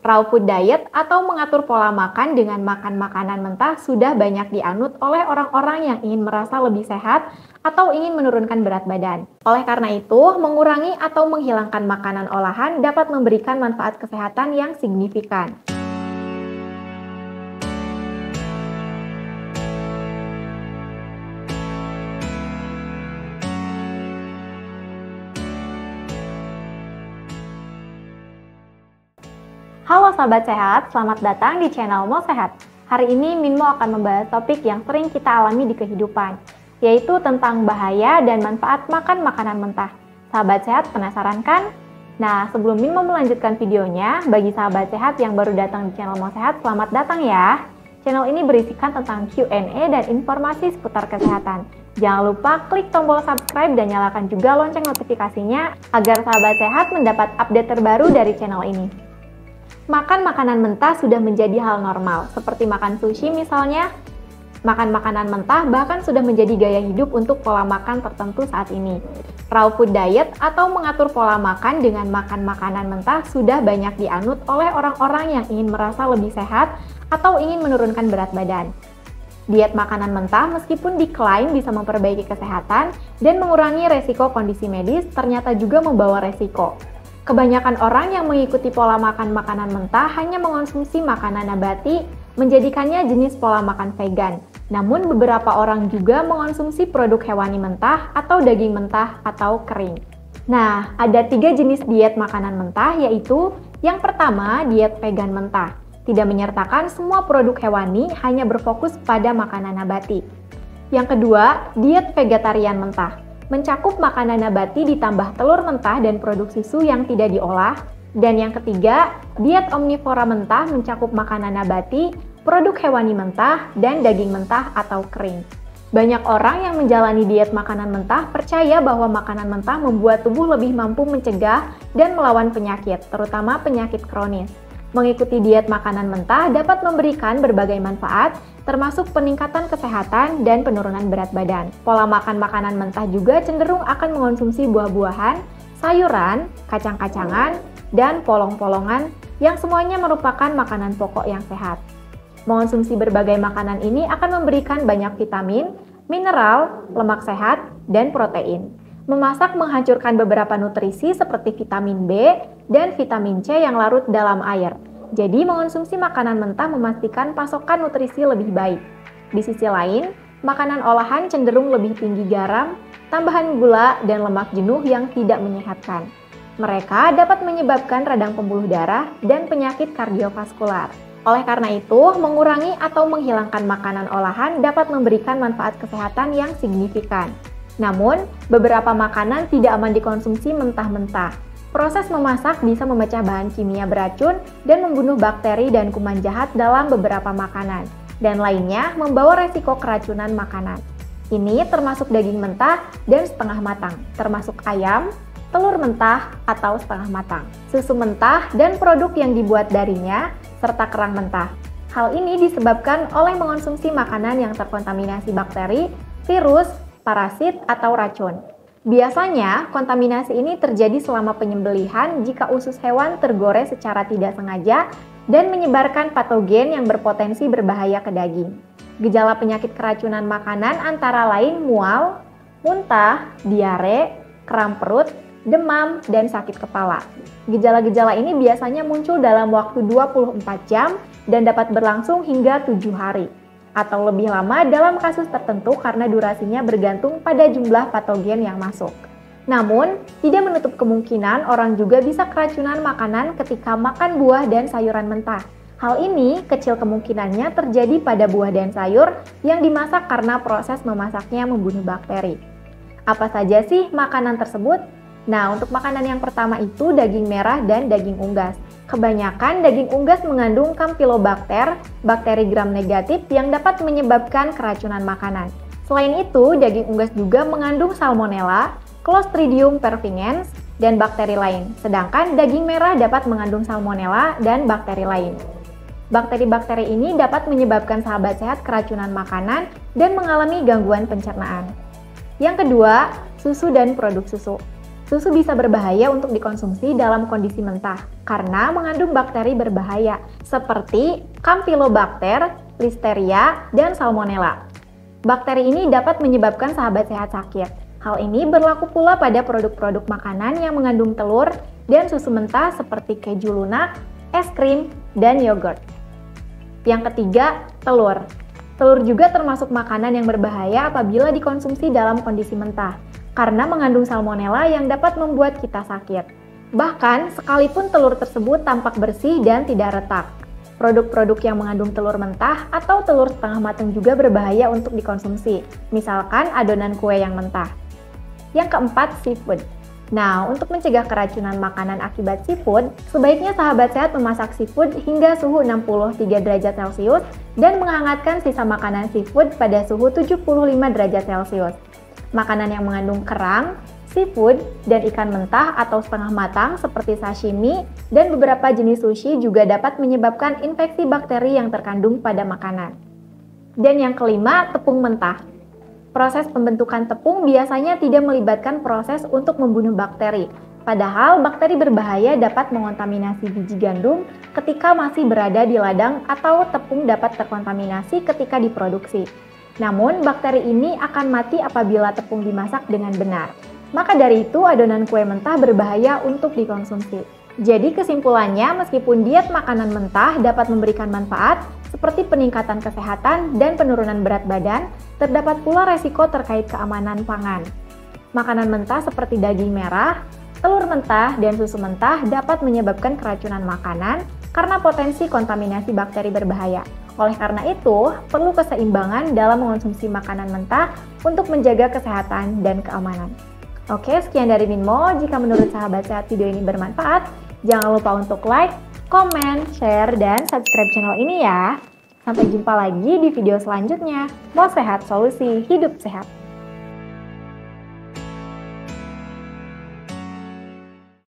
Raw food diet atau mengatur pola makan dengan makan makanan mentah sudah banyak dianut oleh orang-orang yang ingin merasa lebih sehat atau ingin menurunkan berat badan. Oleh karena itu, mengurangi atau menghilangkan makanan olahan dapat memberikan manfaat kesehatan yang signifikan. Halo sahabat sehat, selamat datang di channel Mo Sehat. Hari ini Minmo akan membahas topik yang sering kita alami di kehidupan, yaitu tentang bahaya dan manfaat makan makanan mentah. Sahabat sehat penasaran kan? Nah, sebelum Minmo melanjutkan videonya, bagi sahabat sehat yang baru datang di channel Mo Sehat, selamat datang ya. Channel ini berisikan tentang Q&A dan informasi seputar kesehatan. Jangan lupa klik tombol subscribe dan nyalakan juga lonceng notifikasinya agar sahabat sehat mendapat update terbaru dari channel ini. Makan makanan mentah sudah menjadi hal normal, seperti makan sushi misalnya. Makan makanan mentah bahkan sudah menjadi gaya hidup untuk pola makan tertentu saat ini. Raw food diet atau mengatur pola makan dengan makan makanan mentah sudah banyak dianut oleh orang-orang yang ingin merasa lebih sehat atau ingin menurunkan berat badan. Diet makanan mentah meskipun diklaim bisa memperbaiki kesehatan dan mengurangi resiko kondisi medis, ternyata juga membawa resiko. Kebanyakan orang yang mengikuti pola makan makanan mentah hanya mengonsumsi makanan nabati, menjadikannya jenis pola makan vegan. Namun beberapa orang juga mengonsumsi produk hewani mentah atau daging mentah atau kering. Nah, ada 3 jenis diet makanan mentah, yaitu yang pertama, diet vegan mentah. Tidak menyertakan semua produk hewani, hanya berfokus pada makanan nabati. Yang kedua, diet vegetarian mentah. Mencakup makanan nabati ditambah telur mentah dan produk susu yang tidak diolah. Dan yang ketiga, diet omnivora mentah mencakup makanan nabati, produk hewani mentah, dan daging mentah atau kering. Banyak orang yang menjalani diet makanan mentah percaya bahwa makanan mentah membuat tubuh lebih mampu mencegah dan melawan penyakit, terutama penyakit kronis. Mengikuti diet makanan mentah dapat memberikan berbagai manfaat, termasuk peningkatan kesehatan dan penurunan berat badan. Pola makan makanan mentah juga cenderung akan mengonsumsi buah-buahan, sayuran, kacang-kacangan, dan polong-polongan yang semuanya merupakan makanan pokok yang sehat. Mengonsumsi berbagai makanan ini akan memberikan banyak vitamin, mineral, lemak sehat, dan protein. Memasak menghancurkan beberapa nutrisi seperti vitamin B dan vitamin C yang larut dalam air. Jadi mengonsumsi makanan mentah memastikan pasokan nutrisi lebih baik. Di sisi lain, makanan olahan cenderung lebih tinggi garam, tambahan gula, dan lemak jenuh yang tidak menyehatkan. Mereka dapat menyebabkan radang pembuluh darah dan penyakit kardiovaskular. Oleh karena itu, mengurangi atau menghilangkan makanan olahan dapat memberikan manfaat kesehatan yang signifikan. Namun, beberapa makanan tidak aman dikonsumsi mentah-mentah. Proses memasak bisa memecah bahan kimia beracun dan membunuh bakteri dan kuman jahat dalam beberapa makanan. Dan lainnya membawa resiko keracunan makanan. Ini termasuk daging mentah dan setengah matang, termasuk ayam, telur mentah atau setengah matang, susu mentah dan produk yang dibuat darinya, serta kerang mentah. Hal ini disebabkan oleh mengonsumsi makanan yang terkontaminasi bakteri, virus, parasit, atau racun. Biasanya, kontaminasi ini terjadi selama penyembelihan jika usus hewan tergores secara tidak sengaja dan menyebarkan patogen yang berpotensi berbahaya ke daging. Gejala penyakit keracunan makanan antara lain mual, muntah, diare, kram perut, demam, dan sakit kepala. Gejala-gejala ini biasanya muncul dalam waktu 24 jam dan dapat berlangsung hingga 7 hari. Atau lebih lama dalam kasus tertentu karena durasinya bergantung pada jumlah patogen yang masuk. Namun, tidak menutup kemungkinan orang juga bisa keracunan makanan ketika makan buah dan sayuran mentah. Hal ini kecil kemungkinannya terjadi pada buah dan sayur yang dimasak karena proses memasaknya membunuh bakteri. Apa saja sih makanan tersebut? Nah, untuk makanan yang pertama itu daging merah dan daging unggas. Kebanyakan daging unggas mengandung Campylobacter, bakteri gram negatif yang dapat menyebabkan keracunan makanan. Selain itu, daging unggas juga mengandung Salmonella, Clostridium perfringens, dan bakteri lain. Sedangkan daging merah dapat mengandung Salmonella dan bakteri lain. Bakteri-bakteri ini dapat menyebabkan sahabat sehat keracunan makanan dan mengalami gangguan pencernaan. Yang kedua, susu dan produk susu. Susu bisa berbahaya untuk dikonsumsi dalam kondisi mentah karena mengandung bakteri berbahaya seperti Campylobacter, Listeria, dan Salmonella. Bakteri ini dapat menyebabkan sahabat sehat sakit. Hal ini berlaku pula pada produk-produk makanan yang mengandung telur dan susu mentah seperti keju lunak, es krim, dan yogurt. Yang ketiga, telur. Telur juga termasuk makanan yang berbahaya apabila dikonsumsi dalam kondisi mentah, karena mengandung salmonella yang dapat membuat kita sakit. Bahkan, sekalipun telur tersebut tampak bersih dan tidak retak. Produk-produk yang mengandung telur mentah atau telur setengah matang juga berbahaya untuk dikonsumsi, misalkan adonan kue yang mentah. Yang keempat, seafood. Nah, untuk mencegah keracunan makanan akibat seafood, sebaiknya sahabat sehat memasak seafood hingga suhu 63 derajat Celcius dan menghangatkan sisa makanan seafood pada suhu 75 derajat Celcius. Makanan yang mengandung kerang, seafood, dan ikan mentah atau setengah matang seperti sashimi dan beberapa jenis sushi juga dapat menyebabkan infeksi bakteri yang terkandung pada makanan. Dan yang kelima, tepung mentah. Proses pembentukan tepung biasanya tidak melibatkan proses untuk membunuh bakteri, padahal bakteri berbahaya dapat mengontaminasi biji gandum ketika masih berada di ladang atau tepung dapat terkontaminasi ketika diproduksi. Namun, bakteri ini akan mati apabila tepung dimasak dengan benar. Maka dari itu, adonan kue mentah berbahaya untuk dikonsumsi. Jadi kesimpulannya, meskipun diet makanan mentah dapat memberikan manfaat seperti peningkatan kesehatan dan penurunan berat badan, terdapat pula resiko terkait keamanan pangan. Makanan mentah seperti daging merah, telur mentah, dan susu mentah dapat menyebabkan keracunan makanan karena potensi kontaminasi bakteri berbahaya. Oleh karena itu, perlu keseimbangan dalam mengonsumsi makanan mentah untuk menjaga kesehatan dan keamanan. Oke, sekian dari Minmo. Jika menurut sahabat sehat video ini bermanfaat, jangan lupa untuk like, komen, share, dan subscribe channel ini ya. Sampai jumpa lagi di video selanjutnya. Mau sehat, solusi hidup sehat.